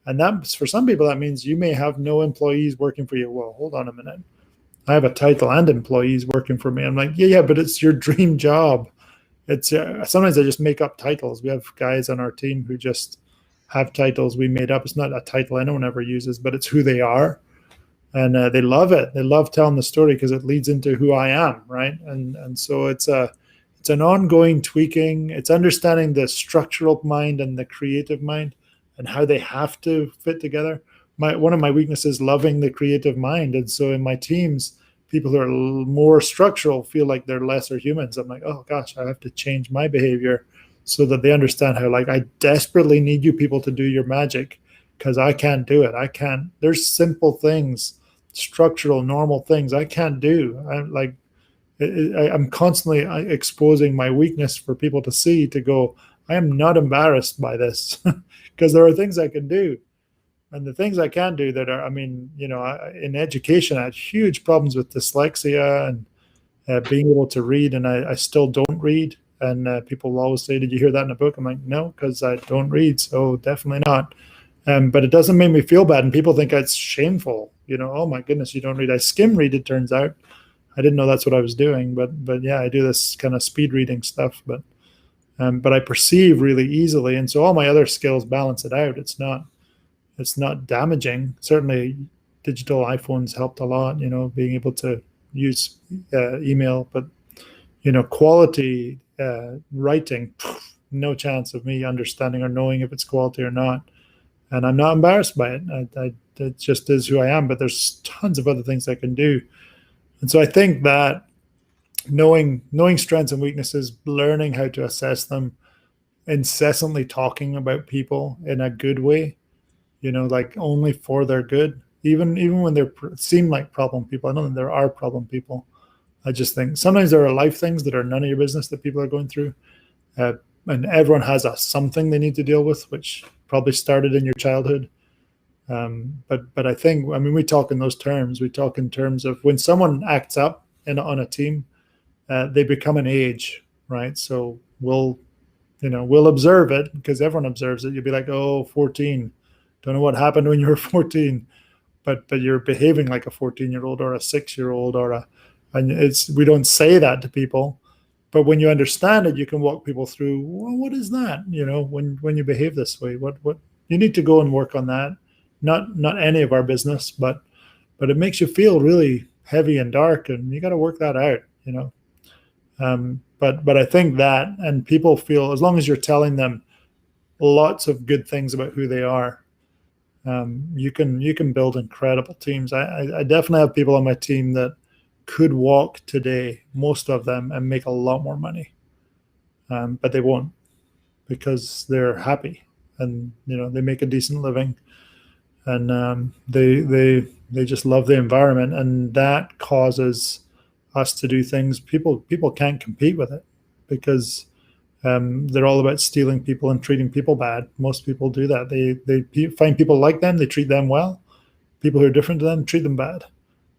And that's, for some people, that means you may have no employees working for you. Well, hold on a minute. I have a title and employees working for me. I'm like, yeah, but it's your dream job. It's sometimes I just make up titles. We have guys on our team who just have titles we made up. It's not a title anyone ever uses, but it's who they are. And they love it. They love telling the story because it leads into who I am, right? And so it's an ongoing tweaking. It's understanding the structural mind and the creative mind and how they have to fit together. One of my weaknesses is loving the creative mind. And so in my teams, people who are more structural feel like they're lesser humans. I'm like, oh gosh, I have to change my behavior so that they understand how, like, I desperately need you people to do your magic because I can't do it. I can't. There's simple things, structural, normal things I can't do. I'm constantly exposing my weakness for people to see, to go, I am not embarrassed by this because there are things I can do. And the things I can do that are, in education, I had huge problems with dyslexia and being able to read, and I still don't read. And people always say, did you hear that in a book? I'm like, no, because I don't read, so definitely not. But it doesn't make me feel bad, and people think it's shameful. Oh my goodness, you don't read. I skim read, it turns out. I didn't know that's what I was doing, but yeah, I do this kind of speed reading stuff. But I perceive really easily, and so all my other skills balance it out. It's not damaging. Certainly, digital iPhones helped a lot. Being able to use email, but quality writing, no chance of me understanding or knowing if it's quality or not. And I'm not embarrassed by it. It just is who I am. But there's tons of other things I can do. And so I think that knowing strengths and weaknesses, learning how to assess them, incessantly talking about people in a good way, like only for their good, even when they seem like problem people. I know that there are problem people. I just think sometimes there are life things that are none of your business that people are going through. And everyone has something they need to deal with, which probably started in your childhood. But I think, we talk in those terms. We talk in terms of when someone acts up on a team, they become an age, right? So we'll observe it because everyone observes it. You'll be like, oh, 14. Don't know what happened when you were 14, but you're behaving like a 14-year-old or a 6-year-old and we don't say that to people. But when you understand it, you can walk people through, well, what is that? When you behave this way, what you need to go and work on that. Not any of our business, but it makes you feel really heavy and dark, and you got to work that out. But I think that, and people feel, as long as you're telling them lots of good things about who they are, you can build incredible teams. I definitely have people on my team that could walk today, most of them, and make a lot more money, but they won't because they're happy and they make a decent living, and they just love the environment, and that causes us to do things. People can't compete with it because they're all about stealing people and treating people bad. Most people do that. They find people like them, they treat them well. People who are different to them treat them bad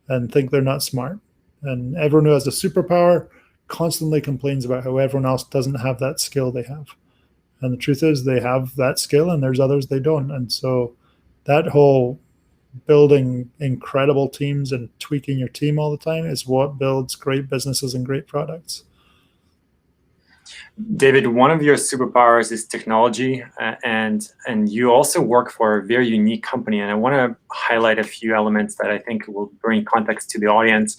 and think they're not smart. And everyone who has a superpower constantly complains about how everyone else doesn't have that skill they have. And the truth is they have that skill and there's others they don't. And so that whole building incredible teams and tweaking your team all the time is what builds great businesses and great products. David, one of your superpowers is technology, and you also work for a very unique company. And I want to highlight a few elements that I think will bring context to the audience.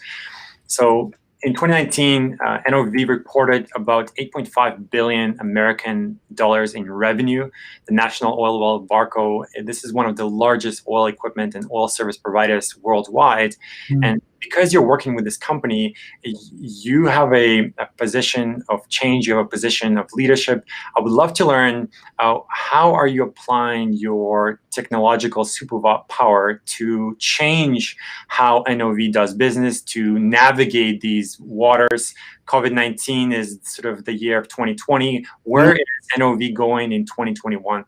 So in 2019, NOV reported about 8.5 billion American dollars in revenue. The national oil well, Varco, this is one of the largest oil equipment and oil service providers worldwide. And because you're working with this company, you have a position of change, you have a position of leadership. I would love to learn how are you applying your technological superpower to change how NOV does business, to navigate these waters. COVID-19 is sort of the year of 2020. Where is NOV going in 2021?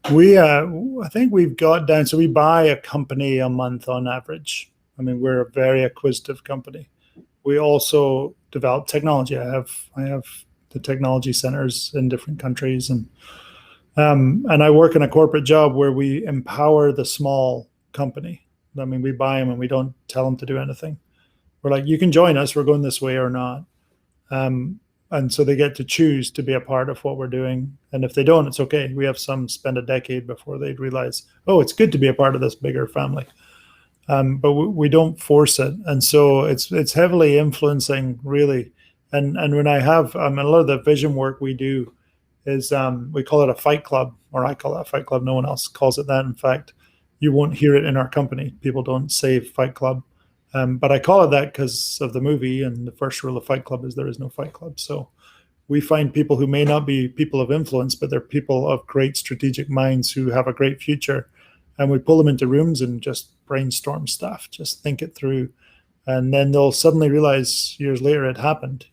I think we've got down, so we buy a company a month on average. I mean, we're a very acquisitive company. We also develop technology. I have the technology centers in different countries, and I work in a corporate job where we empower the small company. I mean, we buy them and we don't tell them to do anything. We're like, you can join us. We're going this way or not. And so they get to choose to be a part of what we're doing. And if they don't, it's okay. We have some spend a decade before they'd realize, oh, it's good to be a part of this bigger family. But we don't force it. And so it's heavily influencing, really. And when I have, a lot of the vision work we do is we call it a fight club, or I call it a fight club. No one else calls it that. In fact, you won't hear it in our company. People don't say fight club. But I call it that because of the movie, and the first rule of Fight Club is there is no Fight Club. So we find people who may not be people of influence, but they're people of great strategic minds who have a great future. And we pull them into rooms and just brainstorm stuff, just think it through. And then they'll suddenly realize years later it happened,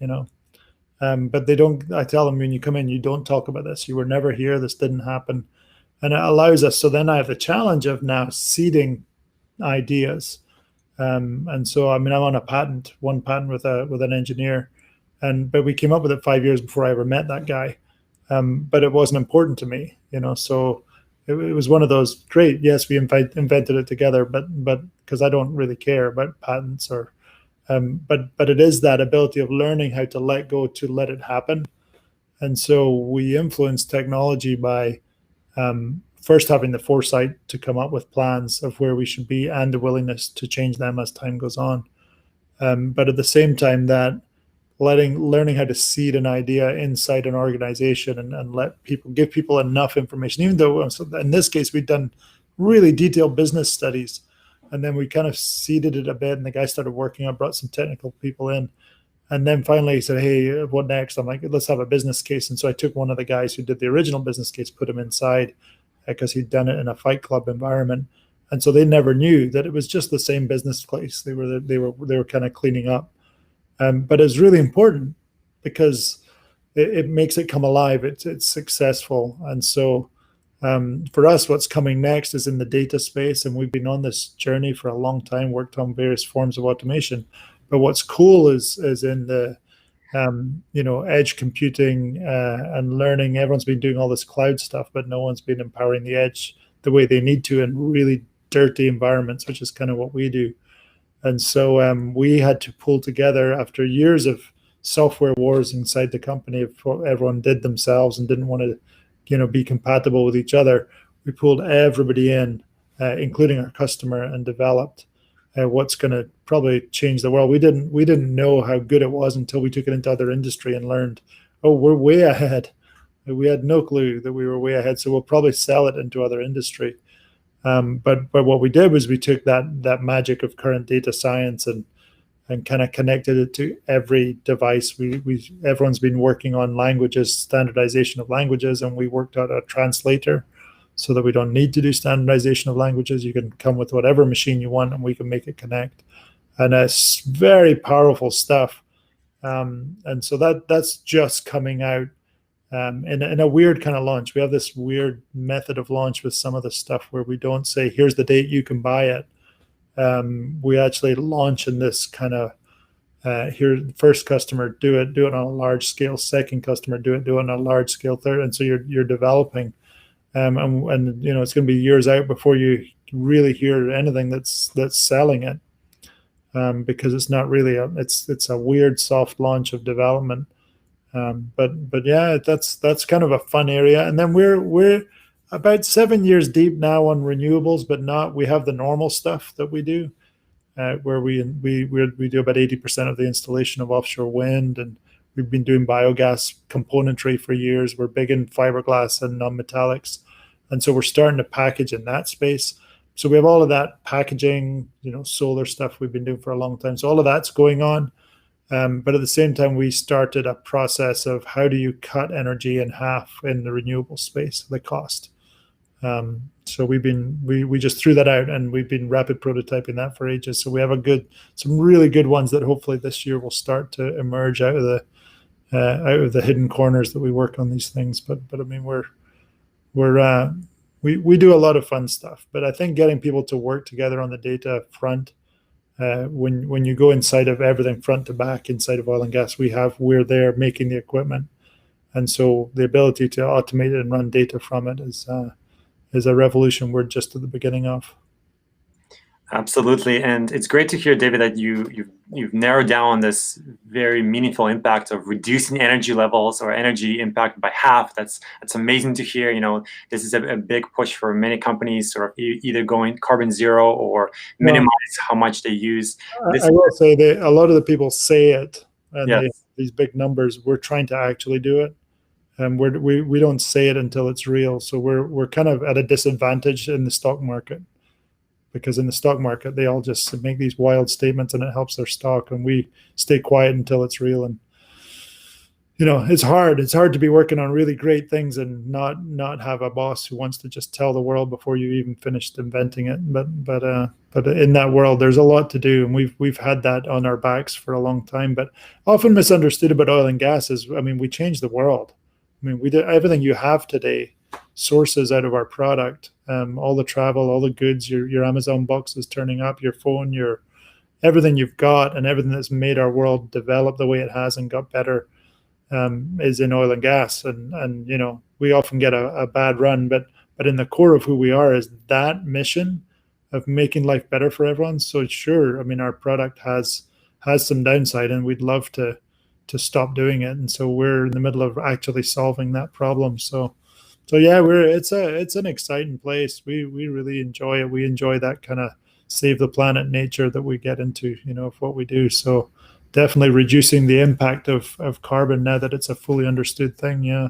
But they don't, I tell them, when you come in, you don't talk about this. You were never here. This didn't happen. And it allows us. So then I have the challenge of now seeding ideas. And so, I mean, I'm on one patent with an engineer, but we came up with it 5 years before I ever met that guy. But it wasn't important to me, so it was one of those, great, yes, we invented it together, but because I don't really care about patents but it is that ability of learning how to let go, to let it happen. And so we influence technology by, first having the foresight to come up with plans of where we should be and the willingness to change them as time goes on. But at the same time, that learning how to seed an idea inside an organization and give people enough information, even though in this case, we've done really detailed business studies, and then we kind of seeded it a bit, and the guy started working. I brought some technical people in. And then finally he said, hey, what next? I'm like, let's have a business case. And so I took one of the guys who did the original business case, put him inside, because he'd done it in a Fight Club environment. And so they never knew that it was just the same business case. They were kind of cleaning up. But it's really important because it makes it come alive. It's successful. And so for us, what's coming next is in the data space. And we've been on this journey for a long time, worked on various forms of automation. But what's cool is in the edge computing and learning. Everyone's been doing all this cloud stuff, but no one's been empowering the edge the way they need to in really dirty environments, which is kind of what we do. And so we had to pull together, after years of software wars inside the company of what everyone did themselves and didn't want to be compatible with each other. We pulled everybody in, including our customer, and developed what's going to probably change the world. We didn't know how good it was until we took it into other industry and learned, oh, we're way ahead. We had no clue that we were way ahead. So we'll probably sell it into other industry. But what we did was we took that magic of current data science and kind of connected it to every device. Everyone's been working on languages, standardization of languages, and we worked out a translator so that we don't need to do standardization of languages. You can come with whatever machine you want and we can make it connect. And it's very powerful stuff. And so that's just coming out in a weird kind of launch. We have this weird method of launch with some of the stuff where we don't say, here's the date you can buy it. We actually launch in this kind of, here, first customer, do it on a large scale. Second customer, do it on a large scale. Third, and so you're developing. And it's going to be years out before you really hear anything that's selling it, because it's not really it's a weird soft launch of development. But yeah, that's kind of a fun area. And then we're about 7 years deep now on renewables, but not we have the normal stuff that we do, where we do about 80% of the installation of offshore wind, and we've been doing biogas componentry for years. We're big in fiberglass and non-metallics, and so we're starting to package in that space. So we have all of that packaging, solar stuff we've been doing for a long time. So all of that's going on. But at the same time, we started a process of how do you cut energy in half in the renewable space, the cost. So we just threw that out, and we've been rapid prototyping that for ages. So we have some really good ones that hopefully this year will start to emerge out of the hidden corners that we work on these things. But I mean we do a lot of fun stuff. But I think getting people to work together on the data front. When you go inside of everything front to back inside of oil and gas, we're there making the equipment, and so the ability to automate it and run data from it is a revolution we're just at the beginning of. Absolutely, and it's great to hear, David, that you've narrowed down this very meaningful impact of reducing energy levels or energy impact by half. That's amazing to hear. This is a big push for many companies, sort of either going carbon zero or minimize how much they use. I will say that a lot of the people say it, and yes. these big numbers. We're trying to actually do it, and we don't say it until it's real. So we're kind of at a disadvantage in the stock market. Because in the stock market, they all just make these wild statements and it helps their stock, and we stay quiet until it's real. And it's hard. It's hard to be working on really great things and not have a boss who wants to just tell the world before you even finished inventing it. But in that world, there's a lot to do, and we've had that on our backs for a long time. But often misunderstood about oil and gas is, we changed the world. We did everything you have today. Sources out of our product, all the travel, all the goods, your Amazon boxes turning up, your phone, your everything you've got, and everything that's made our world develop the way it has and got better is in oil and gas. And we often get a bad run, but in the core of who we are is that mission of making life better for everyone. So sure, our product has some downside, and we'd love to stop doing it. And so we're in the middle of actually solving that problem. So yeah, it's an exciting place. We really enjoy it. We enjoy that kind of save the planet nature that we get into, of what we do. So definitely reducing the impact of carbon now that it's a fully understood thing. Yeah,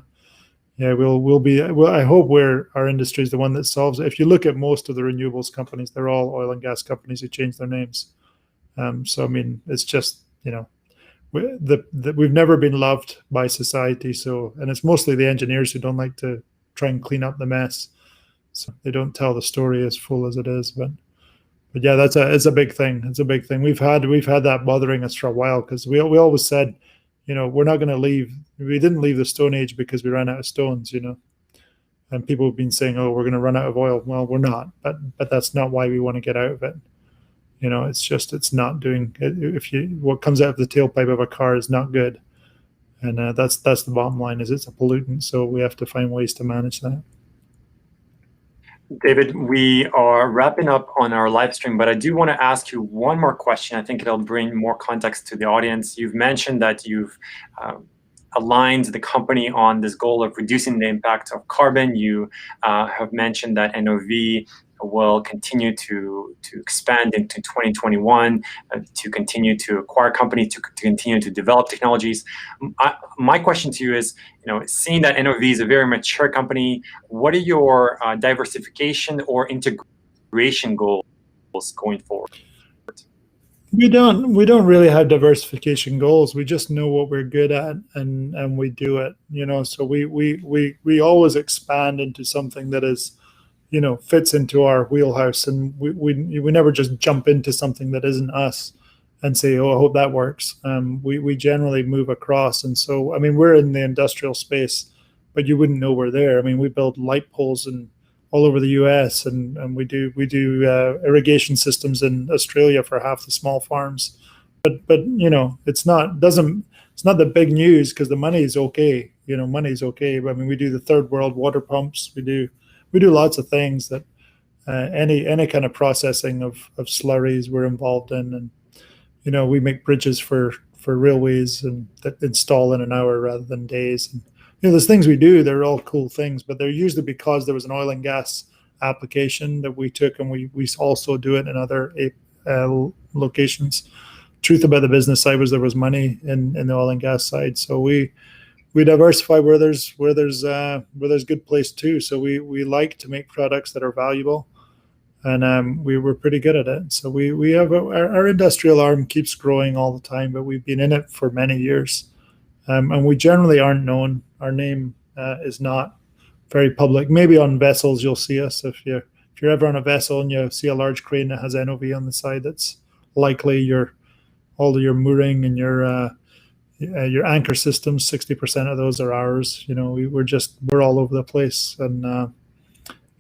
we'll be. Well, I hope our industry is the one that solves it. If you look at most of the renewables companies, they're all oil and gas companies who change their names. So it's just we've never been loved by society. So, and it's mostly the engineers who don't like to try and clean up the mess, so they don't tell the story as full as it is. But yeah, it's a big thing. It's a big thing. We've had that bothering us for a while, because we always said, we're not going to leave. We didn't leave the Stone Age because we ran out of stones, and people have been saying, oh, we're going to run out of oil. Well, we're not, but that's not why we want to get out of it. It's not doing it. What comes out of the tailpipe of a car is not good. And that's the bottom line, is it's a pollutant. So we have to find ways to manage that. David, we are wrapping up on our live stream, but I do want to ask you one more question. I think it'll bring more context to the audience. You've mentioned that you've aligned the company on this goal of reducing the impact of carbon. You have mentioned that NOV will continue to expand into 2021, to continue to acquire companies, to continue to develop technologies. My question to you is, seeing that NOV is a very mature company, what are your diversification or integration goals going forward? We don't really have diversification goals. We just know what we're good at, and we do it. So we always expand into something that is, fits into our wheelhouse, and we never just jump into something that isn't us and say, oh, I hope that works. We generally move across. And so, we're in the industrial space, but you wouldn't know we're there. we build light poles and all over the US, and we do irrigation systems in Australia for half the small farms. But it's not the big news, because the money is okay. Money's okay. We do the third world water pumps. We do lots of things that any kind of processing of slurries we're involved in. And we make bridges for railways and that install in an hour rather than days. And there's things we do. They're all cool things, but they're usually because there was an oil and gas application that we took, and we also do it in other locations. Truth about the business side was there was money in the oil and gas side, so we diversify where there's good place too. So we like to make products that are valuable, and we were pretty good at it. So we have our industrial arm keeps growing all the time, but we've been in it for many years, and we generally aren't known. Our name is not very public. Maybe on vessels you'll see us. If you're ever on a vessel and you see a large crane that has NOV on the side, that's likely all of your mooring and your anchor systems. 60% of those are ours. We're all over the place, and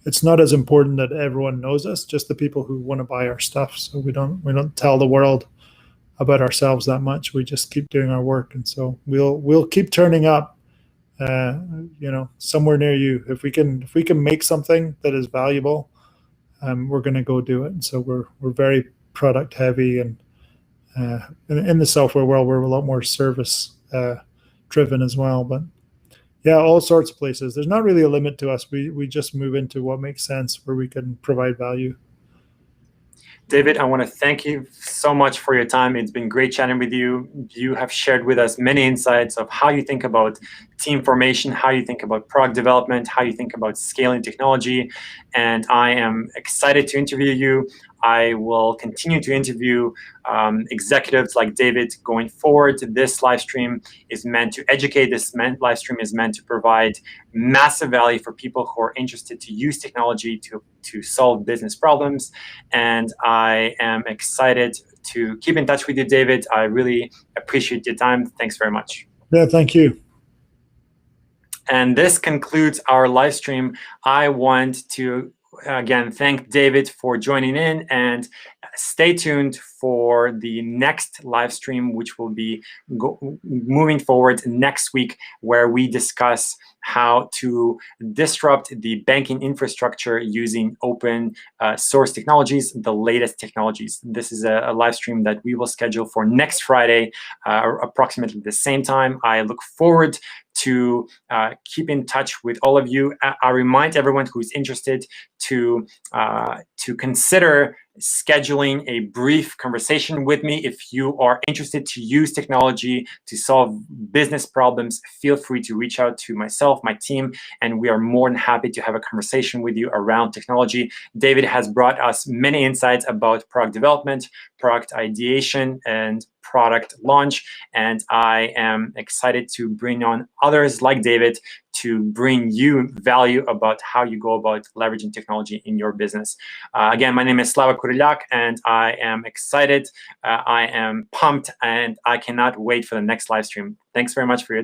it's not as important that everyone knows us. Just the people who want to buy our stuff. So we don't tell the world about ourselves that much. We just keep doing our work, and so we'll keep turning up. Somewhere near you. If we can make something that is valuable, we're going to go do it. And so we're very product heavy, and in the software world, we're a lot more service driven as well. But yeah, all sorts of places. There's not really a limit to us. We just move into what makes sense, where we can provide value. David, I want to thank you so much for your time. It's been great chatting with you. You have shared with us many insights of how you think about team formation, how you think about product development, how you think about scaling technology. And I am excited to interview you. I will continue to interview executives like David going forward. This live stream is meant to educate. This live stream is meant to provide massive value for people who are interested to use technology to solve business problems. And I am excited to keep in touch with you, David. I really appreciate your time. Thanks very much. Yeah, thank you. And this concludes our live stream. I want to again thank David for joining in, and stay tuned for the next live stream, which will be moving forward next week, where we discuss how to disrupt the banking infrastructure using open source technologies, the latest technologies. This is a live stream that we will schedule for next Friday, approximately the same time. I look forward to keep in touch with all of you. I remind everyone who's interested to consider scheduling a brief conversation with me. If you are interested to use technology to solve business problems, feel free to reach out to myself, my team, and we are more than happy to have a conversation with you around technology. David has brought us many insights about product development, product ideation, and product launch, and I am excited to bring on others like David to bring you value about how you go about leveraging technology in your business. Again, my name is Slava Kurilyak, and I am excited. I am pumped, and I cannot wait for the next live stream. Thanks very much for your time.